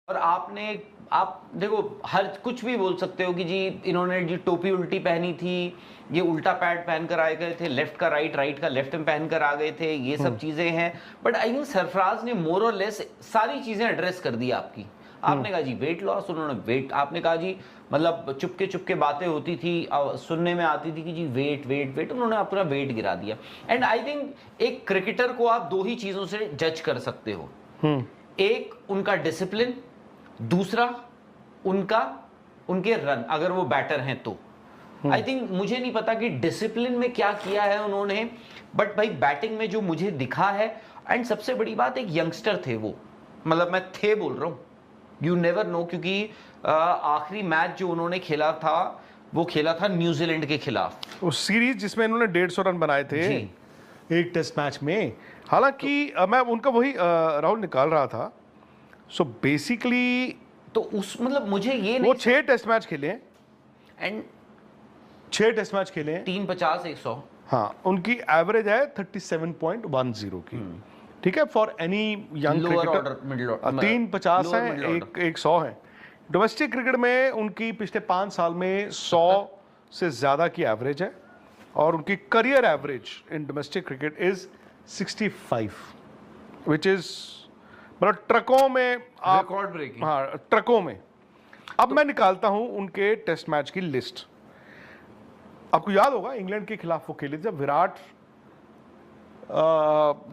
और आप देखो हर कुछ भी बोल सकते हो कि जी इन्होंने जी टोपी उल्टी पहनी थी, ये उल्टा पैड पहन कर आए गए थे, लेफ्ट का राइट, राइट का लेफ्ट में पहन कर आ गए थे, ये सब चीजें हैं। बट आई थिंक सरफराज ने मोर और लेस सारी चीजें एड्रेस कर दी आपकी। आपने कहा जी वेट लॉस, उन्होंने वेट, आपने कहा जी मतलब चुपके चुपके बातें होती थी, सुनने में आती थी कि जी वेट वेट वेट, उन्होंने अपना वेट गिरा दिया। एंड आई थिंक एक क्रिकेटर को आप दो ही चीजों से जज कर सकते हो, एक उनका डिसिप्लिन, दूसरा उनके रन, अगर वो बैटर हैं तो। आई थिंक मुझे नहीं पता कि डिसिप्लिन में क्या किया है उन्होंने, बट भाई बैटिंग में जो मुझे दिखा है, एंड सबसे बड़ी बात एक यंगस्टर थे वो, मतलब मैं थे बोल रहा हूं, यू नेवर नो, क्योंकि आखिरी मैच जो उन्होंने खेला था वो खेला था न्यूजीलैंड के खिलाफ, उस सीरीज जिसमें इन्होंने 150 रन बनाए थे एक टेस्ट मैच में। हालांकि मैं उनका वही राहुल निकाल रहा था। सो बेसिकली तो उस मतलब मुझे ये वो 6 टेस्ट मैच खेले हैं, एंड 6 टेस्ट मैच खेले हैं, 350 100। हाँ, उनकी एवरेज है 37.10 की। ठीक है, फॉर एनी यंग क्रिकेटर 350 है, एक 100 है। डोमेस्टिक क्रिकेट में उनकी पिछले 5 साल में 100 से ज्यादा की एवरेज है, और उनकी career average in domestic cricket is 65, which is मतलब ट्रकों में रिकॉर्ड ब्रेकिंग। हाँ, ट्रकों में। अब मैं निकालता हूं उनके टेस्ट मैच की लिस्ट। आपको याद होगा इंग्लैंड के खिलाफ वो खेले थे, विराट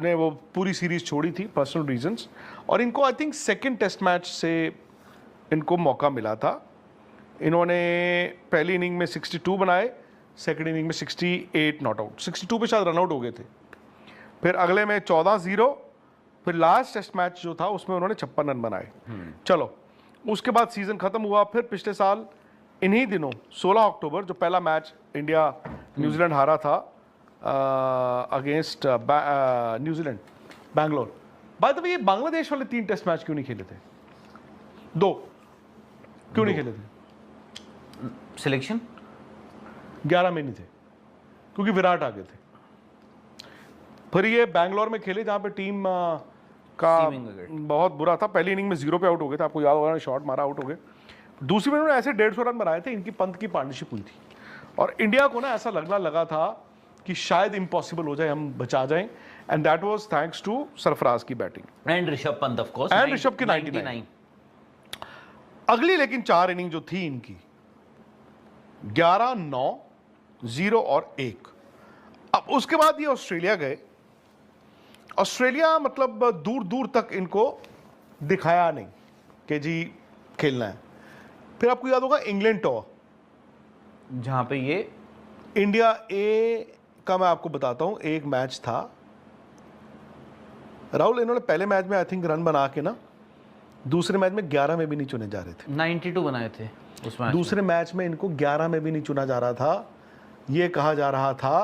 ने वो पूरी सीरीज छोड़ी थी पर्सनल रीजंस, और इनको I think second test match से इनको मौका मिला था। इन्होंने पहली इनिंग में 62 बनाए, सेकंड इनिंग में 68 नॉट आउट, 62 पे शायद रन आउट हो गए थे। फिर अगले में 14-0, फिर लास्ट टेस्ट मैच जो था उसमें उन्होंने 56 रन बनाए। चलो, उसके बाद सीजन खत्म हुआ। फिर पिछले साल इन्हीं दिनों 16 अक्टूबर जो पहला मैच इंडिया न्यूजीलैंड हारा था against New Zealand Bangalore. By the way, ये बांग्लादेश वाले 3 टेस्ट मैच क्यों नहीं खेले थे? 2 क्यों नहीं खेले थे? सिलेक्शन 11 में नहीं थे क्योंकि विराट आ गए थे। फिर ये बैंगलोर में खेले जहां पे टीम का बहुत बुरा था। पहली इनिंग में 0 पे आउट हो गए थे, आपको याद होगा, शॉट मारा आउट हो गए। दूसरी में उन्होंने ऐसे 150 रन बनाए थे, इनकी पंत की पार्टनरशिप हुई थी, और इंडिया को ना ऐसा लगा था कि शायद इम्पॉसिबल हो जाए, हम बचा जाएं, and that was thanks to Sarfaraz की batting and Rishabh Pant of course, and Rishabh की 99। अगली लेकिन 4 इनिंग जो थी इनकी 11, 9, 0 और 1। अब उसके बाद ये ऑस्ट्रेलिया गए। ऑस्ट्रेलिया मतलब दूर दूर तक इनको दिखाया नहीं कि जी खेलना है। फिर आपको याद होगा इंग्लैंड टूर, जहां पे ये इंडिया ए का मैं आपको बताता हूं, एक मैच था राहुल, इन्होंने पहले मैच में आई थिंक रन बना के ना दूसरे मैच में 11 में भी नहीं चुने जा रहे थे। 92 बनाए थे उस मैच दूसरे मैच में इनको 11 में भी नहीं चुना जा रहा था। ये कहा जा रहा था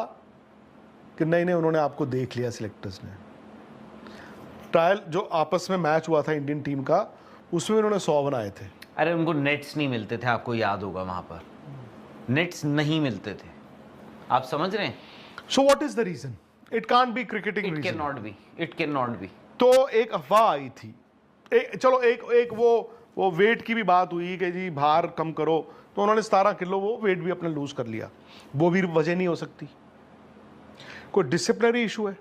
कि नहीं, उन्होंने आपको देख लिया सिलेक्टर्स ने। ट्रायल जो आपस में मैच हुआ था इंडियन टीम का, उसमें उन्होंने 100 बनाए थे। अरे उनको नेट्स नहीं मिलते थे, आपको याद होगा, वहां पर नेट्स नहीं मिलते थे, आप समझ रहे हैं? So what is the reason? It can't be cricketing reason. It can not be. तो एक अफवाह आई थी, चलो एक वो वेट की भी बात हुई कि जी भार कम करो, तो उन्होंने 17 किलो वो वेट भी अपना लूज कर लिया। वो भी वजह नहीं हो सकती, कोई डिसिप्लिनरी इशू है।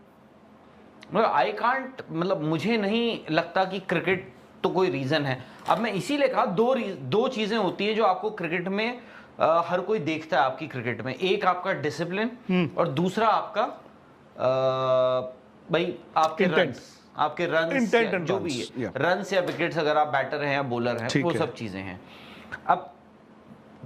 मतलब आई कांट, मतलब मुझे नहीं लगता कि क्रिकेट तो कोई रीजन है। अब मैं इसीलिए कहा दो चीजें होती है जो आपको क्रिकेट में हर कोई देखता है आपकी क्रिकेट में, एक आपका डिसिप्लिन और दूसरा आपका भाई आपके रन्स जो भी है, रन्स या विकेट्स, अगर आप बैटर हैं या बॉलर हैं, वो सब चीजें हैं। अब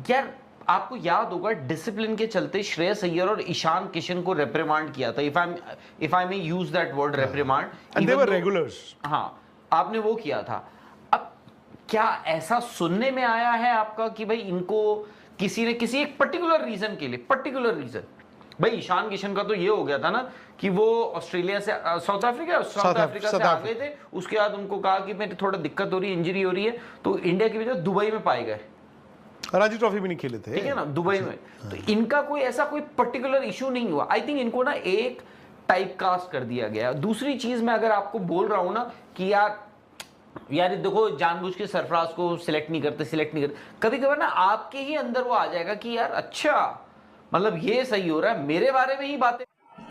यार आपको याद होगा डिसिप्लिन के चलते श्रेयस अय्यर और ईशान किशन को रेप्रिमांड किया था, if I may use that word reprimand, and they were regulars. हाँ, आपने वो किया था। अब क्या ऐसा सुनने में आया है आपका कि भाई इनको किसी ने किसी एक पर्टिकुलर रीजन के लिए, पर्टिकुलर रीजन, भाई ईशान किशन का तो ये हो गया था ना कि वो ऑस्ट्रेलिया से साउथ अफ्रीका से आ गए थे, उसके बाद उनको कहा कि मेरी थोड़ा दिक्कत हो रही है, इंजरी हो रही है, तो इंडिया की वजह दुबई में पाए गए, रणजी ट्रॉफी भी नहीं खेले थे, ठीक है ना, दुबई में। तो इनका कोई ऐसा कोई पर्टिकुलर इशू नहीं हुआ। आई थिंक इनको ना एक टाइप कास्ट कर दिया गया। दूसरी चीज मैं अगर आपको बोल रहा हूं ना कि यार यार ये देखो जानबूझ के सरफराज को सिलेक्ट नहीं करते। कभी कभार ना आपके ही अंदर वो आ जाएगा कि यार अच्छा, मतलब ये सही हो रहा है, मेरे बारे में ही बातें।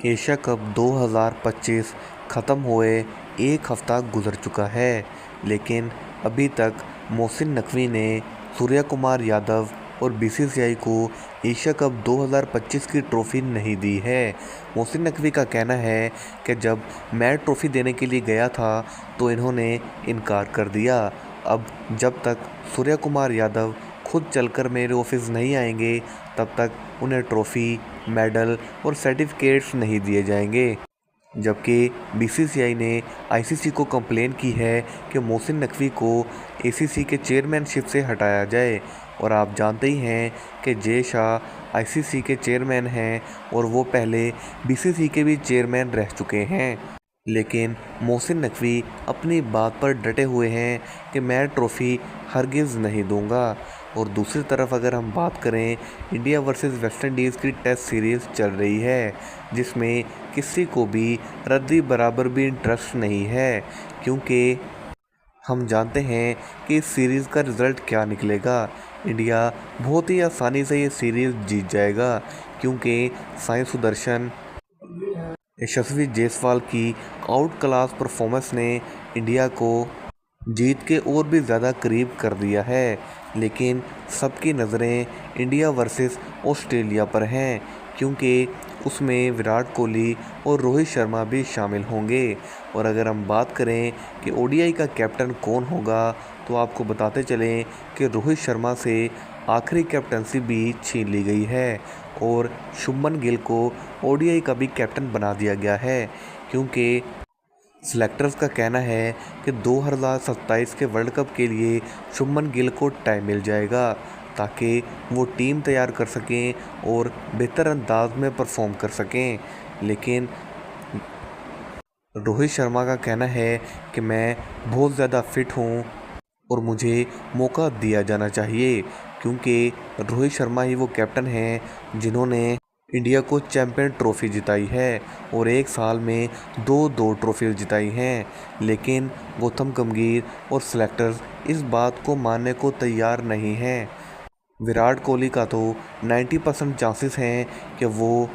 एशिया कप 2025 ख़त्म हुए एक हफ्ता गुजर चुका है, लेकिन अभी तक मोहसिन नकवी ने सूर्या कुमार यादव और बीसीसीआई को एशिया कप 2025 की ट्रॉफ़ी नहीं दी है। मोहसिन नकवी का कहना है कि जब मैं ट्रॉफ़ी देने के लिए गया था तो इन्होंने इनकार कर दिया। अब जब तक सूर्या कुमार यादव खुद चलकर मेरे ऑफिस नहीं आएंगे तब तक उन्हें ट्रॉफ़ी, मेडल और सर्टिफिकेट्स नहीं दिए जाएंगे। जबकि बीसीसीआई ने आईसीसी को कंप्लेन की है कि मोहसिन नकवी को एसीसी के चेयरमैनशिप से हटाया जाए। और आप जानते ही हैं कि जय शाह आईसीसी के चेयरमैन हैं और वो पहले बीसीसी के भी चेयरमैन रह चुके हैं। लेकिन मोहसिन नकवी अपनी बात पर डटे हुए हैं कि मैं ट्रॉफ़ी हरगिज़ नहीं दूंगा। और दूसरी तरफ अगर हम बात करें, इंडिया वर्सेस वेस्ट इंडीज़ की टेस्ट सीरीज़ चल रही है, जिसमें किसी को भी रद्दी बराबर भी इंटरेस्ट नहीं है, क्योंकि हम जानते हैं कि इस सीरीज़ का रिज़ल्ट क्या निकलेगा। इंडिया बहुत ही आसानी से ये सीरीज़ जीत जाएगा, क्योंकि साई सुदर्शन, यशस्वी जायसवाल की आउट क्लास परफॉर्मेंस ने इंडिया को जीत के और भी ज़्यादा करीब कर दिया है। लेकिन सबकी नज़रें इंडिया वर्सेस ऑस्ट्रेलिया पर हैं, क्योंकि उसमें विराट कोहली और रोहित शर्मा भी शामिल होंगे। और अगर हम बात करें कि ओडीआई का कैप्टन कौन होगा, तो आपको बताते चलें कि रोहित शर्मा से आखिरी कैप्टनसी भी छीन ली गई है और शुभमन गिल को ओडीआई का भी कैप्टन बना दिया गया है, क्योंकि सिलेक्टर्स का कहना है कि 2027 के वर्ल्ड कप के लिए शुभमन गिल को टाइम मिल जाएगा ताकि वो टीम तैयार कर सकें और बेहतर अंदाज में परफॉर्म कर सकें। लेकिन रोहित शर्मा का कहना है कि मैं बहुत ज़्यादा फिट हूँ और मुझे मौका दिया जाना चाहिए, क्योंकि रोहित शर्मा ही वो कैप्टन हैं जिन्होंने इंडिया को चैंपियन ट्रॉफ़ी जिताई है और एक साल में दो ट्रॉफ़ी जिताई हैं। लेकिन गौतम गंभीर और सिलेक्टर्स इस बात को मानने को तैयार नहीं हैं। विराट कोहली का तो 90% चांसेस हैं कि वो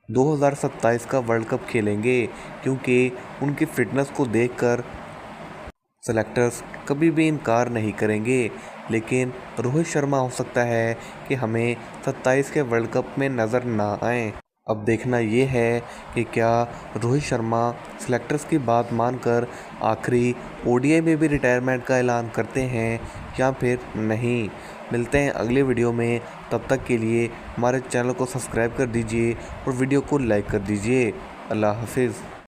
2027 का वर्ल्ड कप खेलेंगे, क्योंकि उनकी फ़िटनेस को देखकर सेलेक्टर्स कभी भी इनकार नहीं करेंगे। लेकिन रोहित शर्मा हो सकता है कि हमें 27 के वर्ल्ड कप में नज़र ना आए। अब देखना ये है कि क्या रोहित शर्मा सेलेक्टर्स की बात मानकर आखिरी ओडीआई में भी रिटायरमेंट का ऐलान करते हैं या फिर नहीं। मिलते हैं अगले वीडियो में, तब तक के लिए हमारे चैनल को सब्सक्राइब कर दीजिए और वीडियो को लाइक कर दीजिए। अल्लाह हाफिज़।